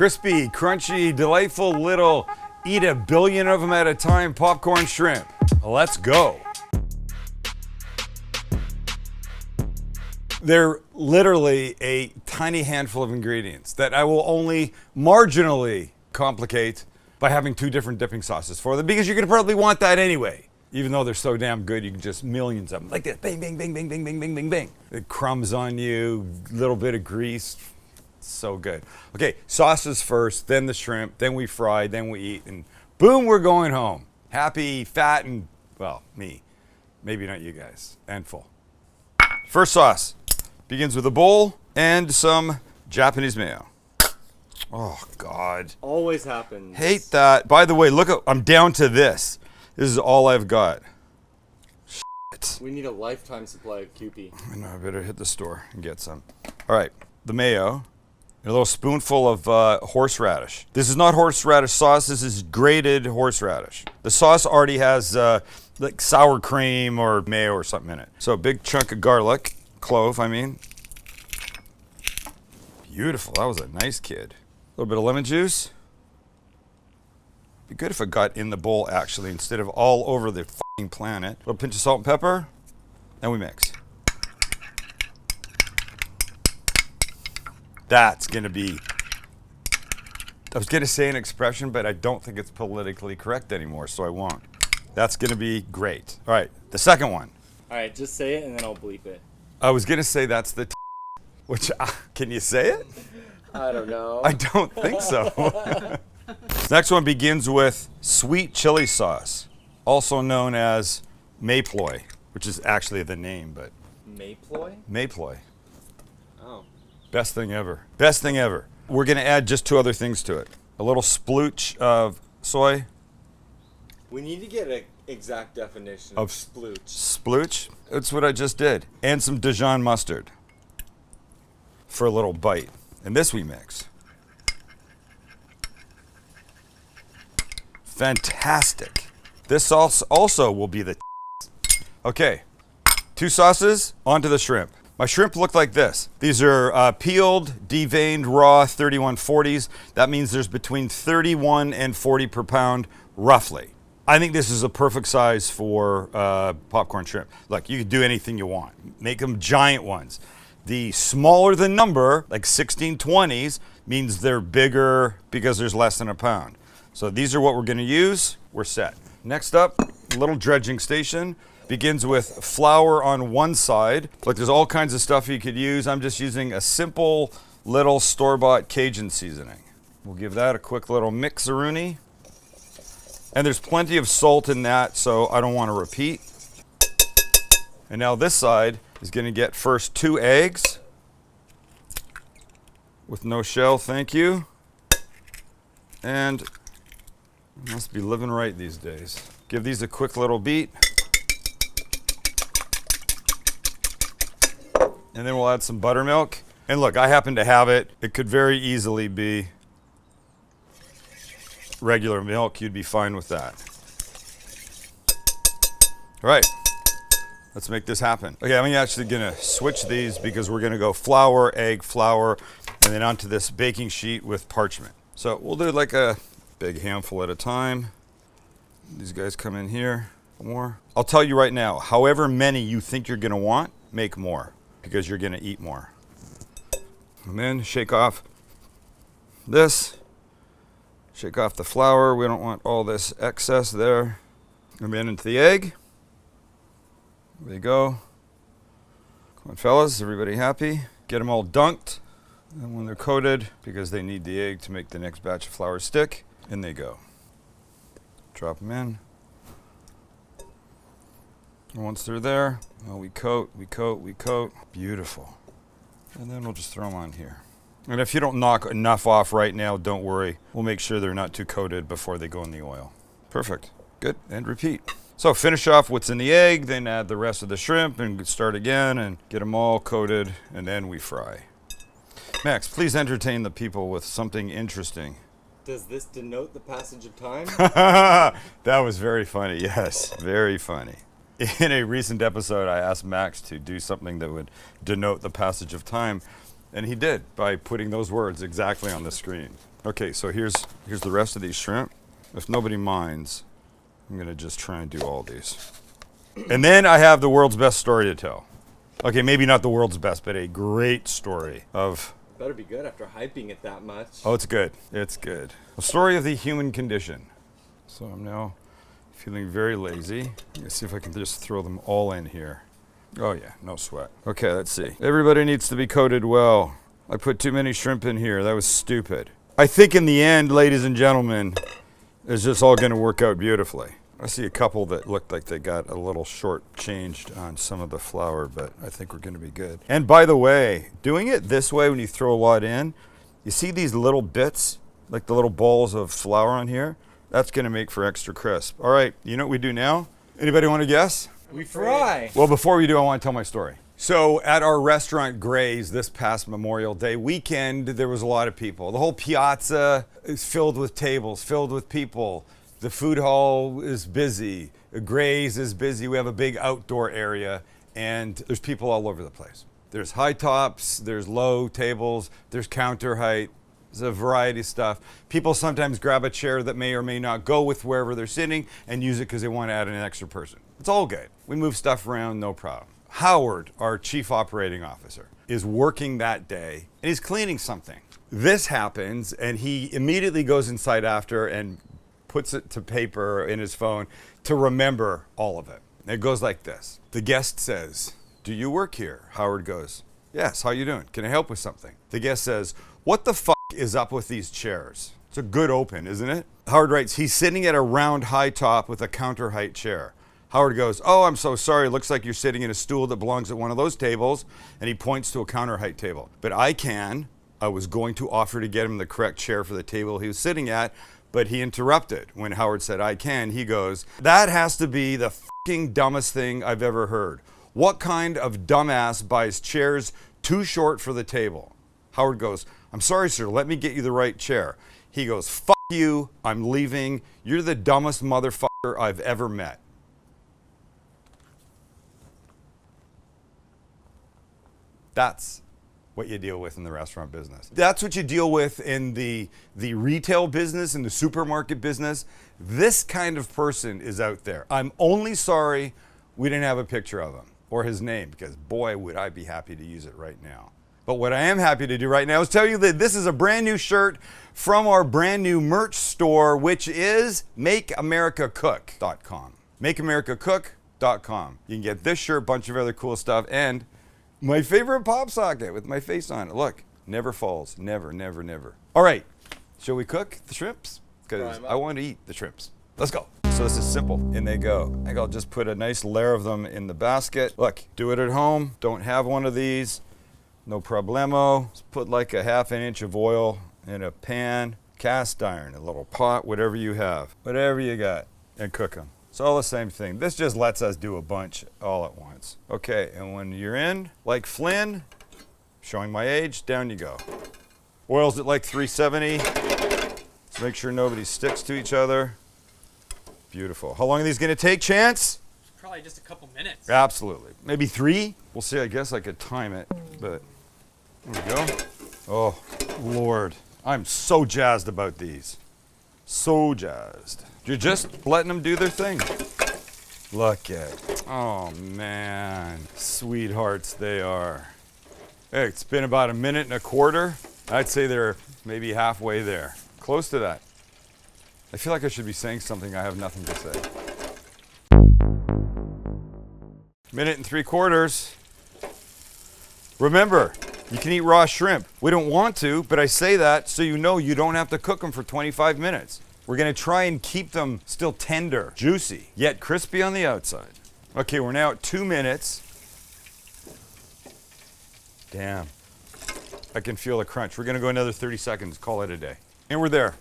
Crispy, crunchy, delightful little eat a billion of them at a time popcorn shrimp. Let's go. They're literally a tiny handful of ingredients that I will only marginally complicate by having two different dipping sauces for them, because you're gonna probably want that anyway. Even though they're so damn good, you can just millions of them. Like this, bang, bang, bang, bang, bang, bang, bang, bang, bang. The crumbs on you, little bit of grease. So good. Okay, sauces first, then the shrimp, then we fry, then we eat, and boom, we're going home. Happy, fat, and, well, me. Maybe not you guys, and full. First sauce begins with a bowl and some Japanese mayo. Oh, God. Always happens. Hate that. By the way, look, I'm down to this. This is all I've got. Shit. We need a lifetime supply of Kewpie. I know, I better hit the store and get some. All right, the mayo. A little spoonful of horseradish. This is not horseradish sauce, this is grated horseradish. The sauce already has like sour cream or mayo or something in it. So a big chunk of garlic, clove, I mean. Beautiful, that was a nice kid. A little bit of lemon juice. Be good if it got in the bowl actually, instead of all over the fucking planet. A little pinch of salt and pepper, and we mix. That's gonna be, I was gonna say an expression, but I don't think it's politically correct anymore, so I won't. That's gonna be great. All right, the second one. All right, just say it and then I'll bleep it. I was gonna say that's the which, can you say it? I don't know. I don't think so. This next one begins with sweet chili sauce, also known as mayploy, which is actually the name, but. Mayploy? Mayploy. Oh. Best thing ever. Best thing ever. We're gonna add just two other things to it. A little splooch of soy. We need to get an exact definition of splooch. Splooch? That's what I just did. And some Dijon mustard for a little bite. And this we mix. Fantastic. This sauce also will be the Okay, two sauces onto the shrimp. My shrimp look like this. These are peeled, deveined, raw 3140s. That means there's between 31 and 40 per pound, roughly. I think this is a perfect size for popcorn shrimp. Look, you can do anything you want. Make them giant ones. The smaller the number, like 1620s, means they're bigger because there's less than a pound. So these are what we're gonna use. We're set. Next up, a little dredging station. Begins with flour on one side. Look, there's all kinds of stuff you could use. I'm just using a simple little store-bought Cajun seasoning. We'll give that a quick little mix-a-rooney. And there's plenty of salt in that, so I don't want to repeat. And now this side is gonna get first 2 eggs with no shell, thank you. And must be living right these days. Give these a quick little beat. And then we'll add some buttermilk. And look, I happen to have it. It could very easily be regular milk. You'd be fine with that. All right, let's make this happen. Okay, I'm actually gonna switch these because we're gonna go flour, egg, flour, and then onto this baking sheet with parchment. So we'll do like a big handful at a time. These guys come in here, more. I'll tell you right now, however many you think you're gonna want, make more, because you're gonna eat more. And then shake off this, shake off the flour. We don't want all this excess there. And then into the egg. There you go. Come on, fellas, everybody happy? Get them all dunked. And when they're coated, because they need the egg to make the next batch of flour stick, in they go. Drop them in. And once they're there, well, we coat, we coat, we coat. Beautiful. And then we'll just throw them on here. And if you don't knock enough off right now, don't worry. We'll make sure they're not too coated before they go in the oil. Perfect. Good. And repeat. So finish off what's in the egg, then add the rest of the shrimp and start again and get them all coated, and then we fry. Max, please entertain the people with something interesting. Does this denote the passage of time? That was very funny, yes, very funny. In a recent episode, I asked Max to do something that would denote the passage of time, and he did by putting those words exactly on the screen. Okay, so here's the rest of these shrimp. If nobody minds, I'm gonna just try and do all these. And then I have the world's best story to tell. Okay, maybe not the world's best, but a great story of... Better be good after hyping it that much. Oh, it's good. It's good. A story of the human condition. So I'm now feeling very lazy. Let's see if I can just throw them all in here. Oh yeah, no sweat. Okay, let's see. Everybody needs to be coated well. I put too many shrimp in here. That was stupid. I think in the end, ladies and gentlemen, it's just all gonna work out beautifully. I see a couple that looked like they got a little short changed on some of the flour, but I think we're gonna be good. And by the way, doing it this way when you throw a lot in, you see these little bits, like the little balls of flour on here? That's gonna make for extra crisp. All right, you know what we do now? Anybody wanna guess? We fry. Well, before we do, I wanna tell my story. So at our restaurant Gray's this past Memorial Day weekend, there was a lot of people. The whole piazza is filled with tables, filled with people. The food hall is busy. Gray's is busy. We have a big outdoor area, and there's people all over the place. There's high tops, there's low tables, there's counter height. There's a variety of stuff. People sometimes grab a chair that may or may not go with wherever they're sitting and use it because they want to add an extra person. It's all good. We move stuff around, no problem. Howard, our chief operating officer, is working that day, and he's cleaning something. This happens, and he immediately goes inside after and puts it to paper in his phone to remember all of it. And it goes like this. The guest says, "Do you work here?" Howard goes, "Yes, how you doing? Can I help with something?" The guest says, "What the fuck is up with these chairs?" It's a good open, isn't it? Howard writes, "He's sitting at a round high top with a counter height chair." Howard goes, "Oh, I'm so sorry. It looks like you're sitting in a stool that belongs at one of those tables." And he points to a counter height table. "But I was going to offer to get him the correct chair for the table he was sitting at, but he interrupted." When Howard said, "I can," he goes, "That has to be the fucking dumbest thing I've ever heard. What kind of dumbass buys chairs too short for the table?" Howard goes, "I'm sorry, sir. Let me get you the right chair." He goes, "Fuck you. I'm leaving. You're the dumbest motherfucker I've ever met." That's what you deal with in the restaurant business. That's what you deal with in the retail business, in the supermarket business. This kind of person is out there. I'm only sorry we didn't have a picture of him or his name, because boy, would I be happy to use it right now. But what I am happy to do right now is tell you that this is a brand new shirt from our brand new merch store, which is makeamericacook.com. Makeamericacook.com. You can get this shirt, bunch of other cool stuff, and my favorite pop socket with my face on it. Look, never falls. Never, never, never. All right, shall we cook the shrimps? Because I want to eat the shrimps. Let's go. So this is simple. In they go. I think I'll just put a nice layer of them in the basket. Look, do it at home. Don't have one of these. No problemo. Just put like a half an inch of oil in a pan, cast iron, a little pot, whatever you have. Whatever you got, and cook them. It's all the same thing. This just lets us do a bunch all at once. Okay, and when you're in, like Flynn, showing my age, down you go. Oil's at like 370. Let's make sure nobody sticks to each other. Beautiful. How long are these gonna take, Chance? Probably just a couple minutes. Absolutely. Maybe 3? We'll see, I guess I could time it, but there we go. Oh, Lord. I'm so jazzed about these. So jazzed. You're just letting them do their thing. Look at, oh man, sweethearts they are. Hey, it's been about a minute and a quarter. I'd say they're maybe halfway there, close to that. I feel like I should be saying something. I have nothing to say. Minute and 3/4. Remember, you can eat raw shrimp. We don't want to, but I say that so you know you don't have to cook them for 25 minutes. We're gonna try and keep them still tender, juicy, yet crispy on the outside. Okay, we're now at 2 minutes. Damn, I can feel the crunch. We're gonna go another 30 seconds, call it a day. And we're there.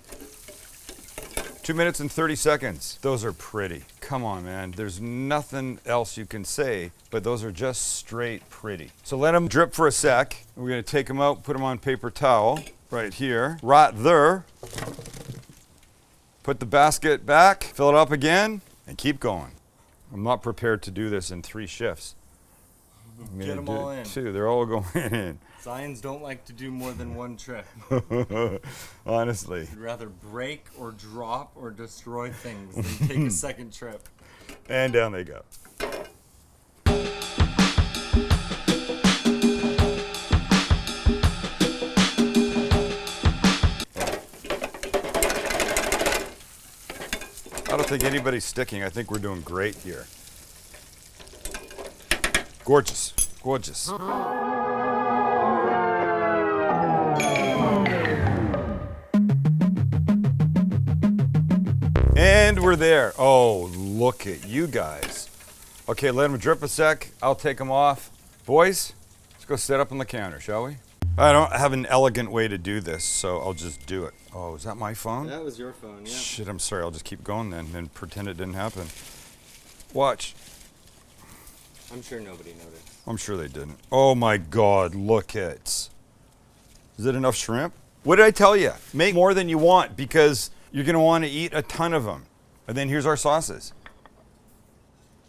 2 minutes and 30 seconds. Those are pretty. Come on, man. There's nothing else you can say, but those are just straight pretty. So let them drip for a sec. We're gonna take them out, put them on paper towel right here, right there. Put the basket back, fill it up again, and keep going. I'm not prepared to do this in 3 shifts. I'm Get gonna them do all in. two. They're all going in. Zions don't like to do more than one trip. Honestly. They'd rather break or drop or destroy things than take a second trip. And down they go. I don't think anybody's sticking. I think we're doing great here. Gorgeous. Gorgeous. And we're there. Oh, look at you guys. Okay, let them drip a sec. I'll take them off. Boys, let's go set up on the counter, shall we? I don't have an elegant way to do this, so I'll just do it. Oh, is that my phone? That was your phone, yeah. Shit, I'm sorry. I'll just keep going then and pretend it didn't happen. Watch. I'm sure nobody noticed. I'm sure they didn't. Oh my God, look at. Is it enough shrimp? What did I tell you? Make more than you want because you're gonna want to eat a ton of them. And then here's our sauces.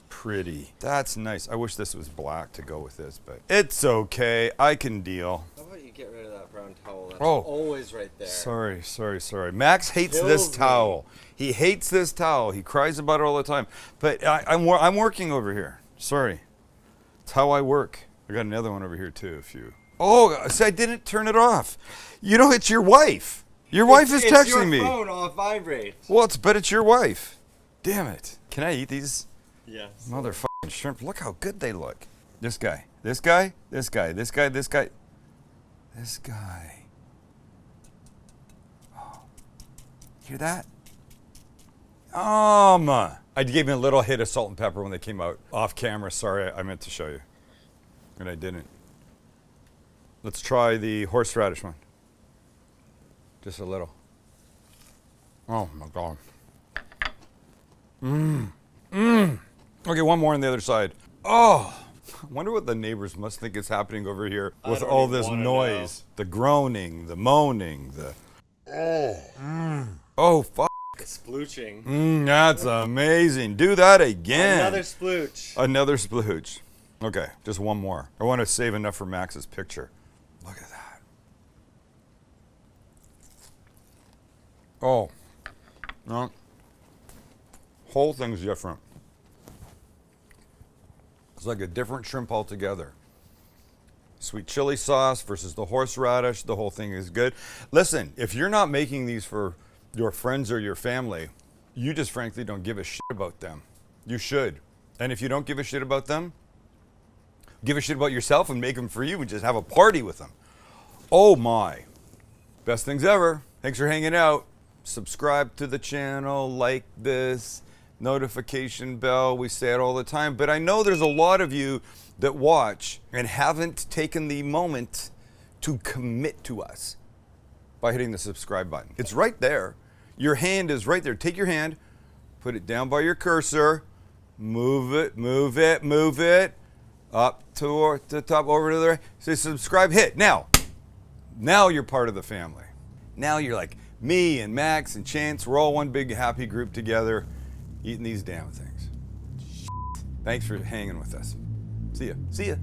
Pretty. That's nice. I wish this was black to go with this, but it's okay. I can deal. How about you get rid of that brown towel? That's Oh. always right there. Sorry. Max hates Kills this me. towel. He hates this towel. He cries about it all the time. But I'm working over here. Sorry. It's how I work. I got another one over here too, if you. Oh, see, I didn't turn it off. You know, it's your wife. Your wife is texting me. It's your phone off vibrate. Well, but it's your wife. Damn it. Can I eat these Yes. motherfucking shrimp? Look how good they look. This guy. This guy. This guy. This guy. This guy. This guy. Oh. Hear that? I gave him a little hit of salt and pepper when they came out off camera. Sorry, I meant to show you. And I didn't. Let's try the horseradish one. Just a little. Oh my God. Okay, one more on the other side. Oh, I wonder what the neighbors must think is happening over here with don't all even this wanna noise. The groaning, the moaning, the. Oh, fuck. Splooching. That's amazing. Do that again. Another splooch. Another splooge. Okay, just one more. I want to save enough for Max's picture. Look at that. Oh. No. Whole thing's different. It's like a different shrimp altogether. Sweet chili sauce versus the horseradish. The whole thing is good. Listen, if you're not making these for your friends or your family, you just frankly don't give a shit about them. You should. And if you don't give a shit about them, give a shit about yourself and make them for you and just have a party with them. Oh my. Best things ever. Thanks for hanging out. Subscribe to the channel, like this, notification bell. We say it all the time, but I know there's a lot of you that watch and haven't taken the moment to commit to us by hitting the subscribe button. It's right there. Your hand is right there. Take your hand, put it down by your cursor, move it, move it, move it, up to the top, over to the right. Say subscribe, hit. Now you're part of the family. Now you're like me and Max and Chance. We're all one big happy group together eating these damn things. Thanks for hanging with us. See ya. See ya.